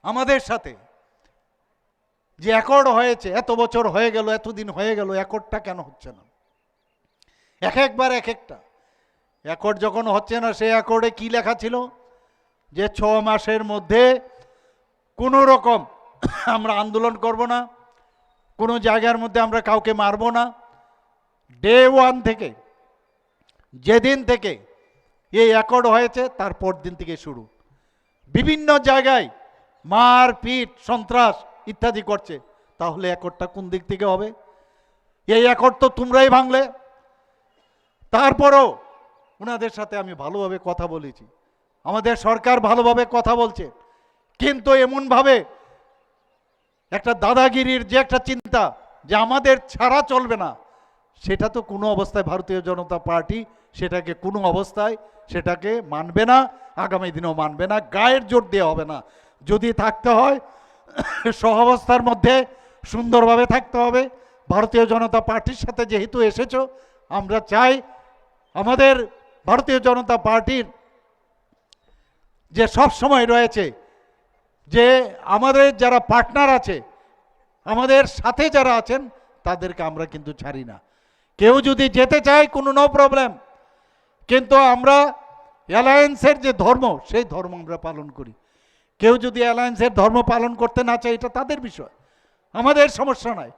আমাদের সাথে যে অ্যাকর্ড হয়েছে, এত বছর হয়ে গেল, এতদিন হয়ে গেল, অ্যাকর্ডটা কেন হচ্ছে না? একবার এক একটা অ্যাকর্ড যখন হচ্ছে না, সেই অ্যাকর্ডে কি লেখা ছিল? যে 6 মাসের মধ্যে কোনো রকম আমরা আন্দোলন করব না, কোনো জায়গার মধ্যে আমরা কাউকে মারব না। ডে 1 থেকে, যেদিন থেকে এই অ্যাকর্ড হয়েছে তারপর দিন থেকে শুরু বিভিন্ন জায়গায় মারপিট, সন্ত্রাস ইত্যাদি করছে। তাহলে অ্যাকর্ডটা কোন দিক থেকে হবে? এই অ্যাকর্ড তো তোমরাই ভাঙলে। তারপরও ওনাদের সাথে আমি ভালোভাবে কথা বলেছি, আমাদের সরকার ভালোভাবে কথা বলছে, কিন্তু এমনভাবে একটা দাদাগিরির যে একটা চিন্তা যে আমাদের ছাড়া চলবে না, সেটা তো কোনো অবস্থায় ভারতীয় জনতা পার্টি সেটাকে কোনো অবস্থায় সেটাকে মানবে না, আগামী দিনেও মানবে না। গায়ের জোর দেওয়া হবে না। যদি থাকতে হয় সহাবস্থার মধ্যে সুন্দরভাবে থাকতে হবে। ভারতীয় জনতা পার্টির সাথে যেহেতু এসেছো, আমরা চাই আমাদের ভারতীয় জনতা পার্টির যে সব সময় রয়েছে, যে আমাদের যারা পার্টনার আছে, আমাদের সাথে যারা আছেন, তাদেরকে আমরা কিন্তু ছাড়ি না। কেউ যদি যেতে চায় কোনো নো প্রবলেম, কিন্তু আমরা অ্যালায়েন্সের যে ধর্ম, সেই ধর্ম আমরা পালন করি। কেউ যদি অ্যালায়েন্সের ধর্ম পালন করতে না চায়, এটা তাদের বিষয়, আমাদের সমস্যা নাই।